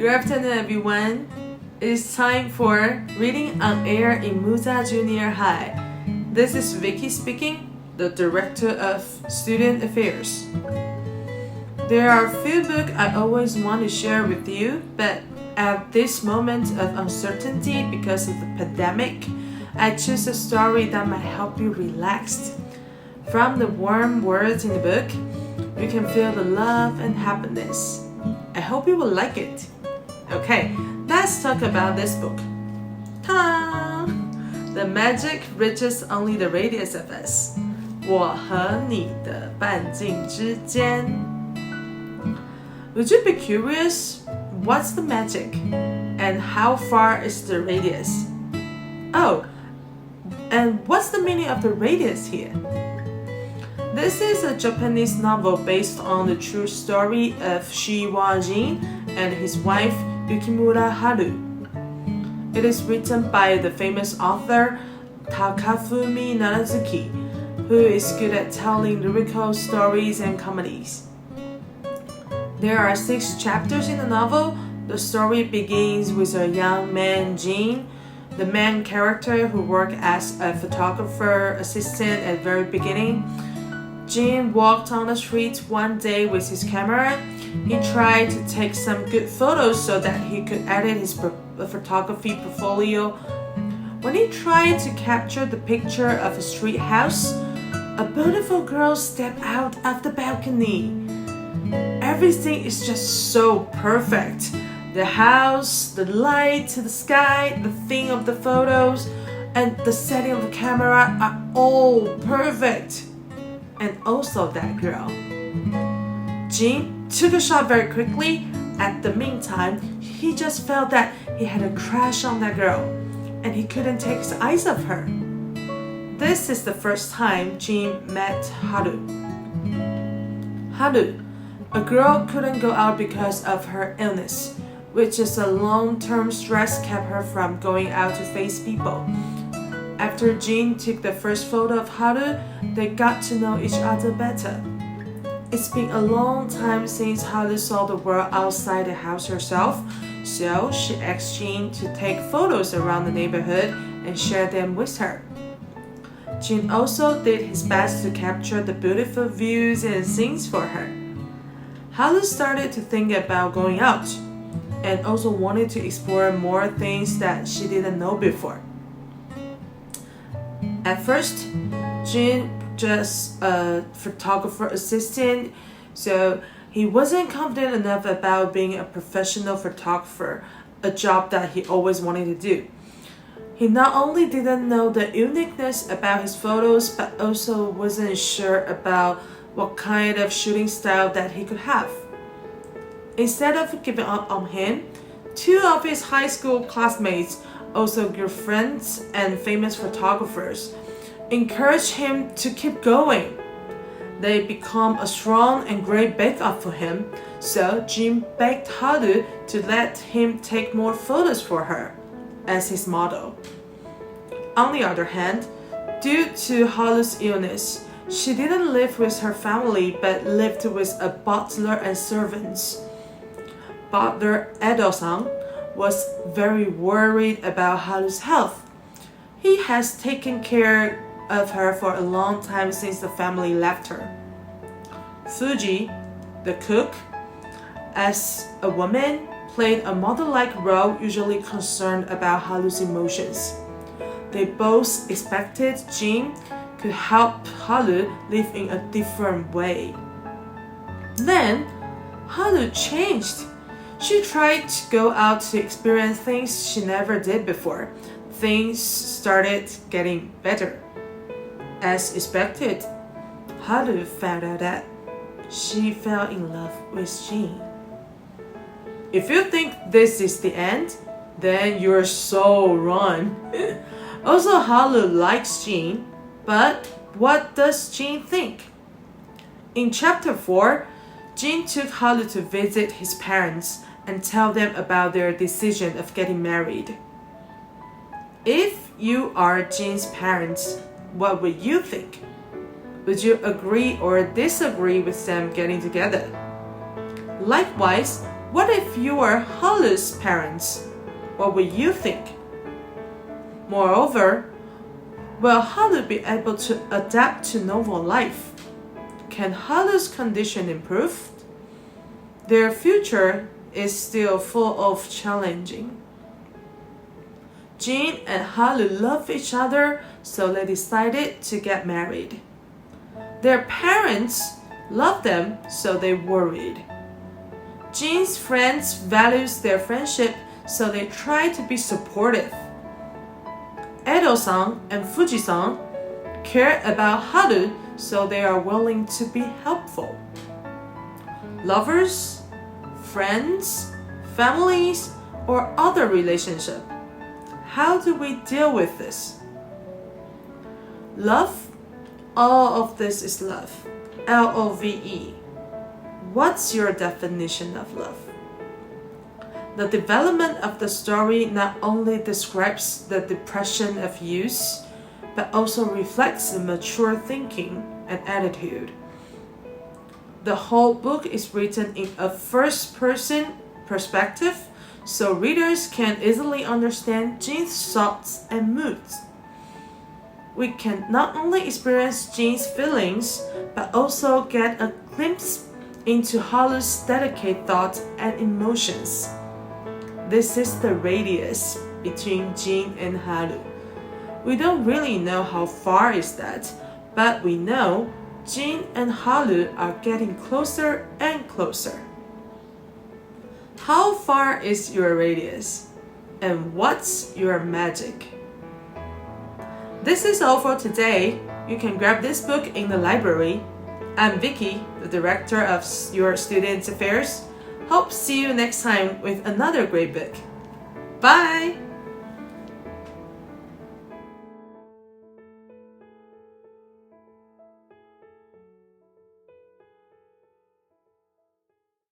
Good afternoon, everyone. It is time for Reading on Air in Musa Junior High. This is Vicky speaking, the Director of Student Affairs. There are a few books I always want to share with you, but at this moment of uncertainty because of the pandemic, I choose a story that might help you relax. From the warm words in the book, you can feel the love and happiness. I hope you will like it. Okay, let's talk about this book. Ta-da! The magic reaches only the radius of us. 我和你的半径之间. Would you be curious? What's the magic? And how far is the radius? Oh, and what's the meaning of the radius here? This is a Japanese novel based on the true story of Shiwa Jin and his wife Yukimura Haru. It is written by the famous author Takafumi Narazuki, who is good at telling lyrical stories and comedies. There are 6 chapters in the novel. The story begins with a young man, Jin, the main character who worked as a photographer assistant at the very beginning. Jin walked on the street one day with his camera. He tried to take some good photos so that he could edit his photography portfolio. When he tried to capture the picture of a street house, a beautiful girl stepped out of the balcony. Everything is just so perfect. The house, the light, the sky, the theme of the photos, and the setting of the camera are all perfect. And also that girl. Jin took a shot very quickly. At the meantime, he just felt that he had a crush on that girl, and he couldn't take his eyes off her. This is the first time Jin met Haru. Haru, a girl couldn't go out because of her illness, which is a long-term stress kept her from going out to face people. After Jin took the first photo of Haru, they got to know each other better. It's been a long time since Haru saw the world outside the house herself, so she asked Jin to take photos around the neighborhood and share them with her. Jin also did his best to capture the beautiful views and scenes for her. Haru started to think about going out, and also wanted to explore more things that she didn't know before. At first, Jin just a photographer assistant, so he wasn't confident enough about being a professional photographer, a job that he always wanted to do. He not only didn't know the uniqueness about his photos, but also wasn't sure about what kind of shooting style that he could have. Instead of giving up on him, 2 of his high school classmates, also good friends and famous photographers, encouraged him to keep going. They become a strong and great backup for him, so Jin begged Haru to let him take more photos for her as his model. On the other hand, due to Haru's illness, she didn't live with her family but lived with a butler and servants. Butler Edo-san was very worried about Haru's health. He has taken care of her for a long time since the family left her. Fuji, the cook, as a woman, played a mother-like role, usually concerned about Haru's emotions. They both expected Jin could help Haru live in a different way. Then, Haru changed. She tried to go out to experience things she never did before. Things started getting better. As expected, Haru found out that she fell in love with Jin. If you think this is the end, then you're so wrong. Also, Haru likes Jin, but what does Jin think? In chapter 4, Jin took Haru to visit his parents and tell them about their decision of getting married. If you are Jin's parents, what would you think? Would you agree or disagree with them getting together? Likewise, What if you were Haru's parents? What would you think? Moreover, will Haru be able to adapt to novel life? Can Haru's condition improve? Their future is still full of challenging. Jin and Haru love each other, so they decided to get married. Their parents love them, so they worried. Jin's friends values their friendship, so they try to be supportive. Edo-san and Fuji-san care about Haru, so they are willing to be helpful. Lovers, friends, families, or other relationship. How do we deal with this? Love? All of this is love. Love. What's your definition of love? The development of the story not only describes the depression of youth, but also reflects the mature thinking and attitude. The whole book is written in a first-person perspective, so readers can easily understand Jin's thoughts and moods. We can not only experience Jin's feelings, but also get a glimpse into Haru's delicate thoughts and emotions. This is the radius between Jin and Haru. We don't really know how far is that, but we know Jin and Haru are getting closer and closer. How far is your radius? And what's your magic? This is all for today. You can grab this book in the library. I'm Vicky, the Director of your Student Affairs. Hope see you next time with another great book. Bye!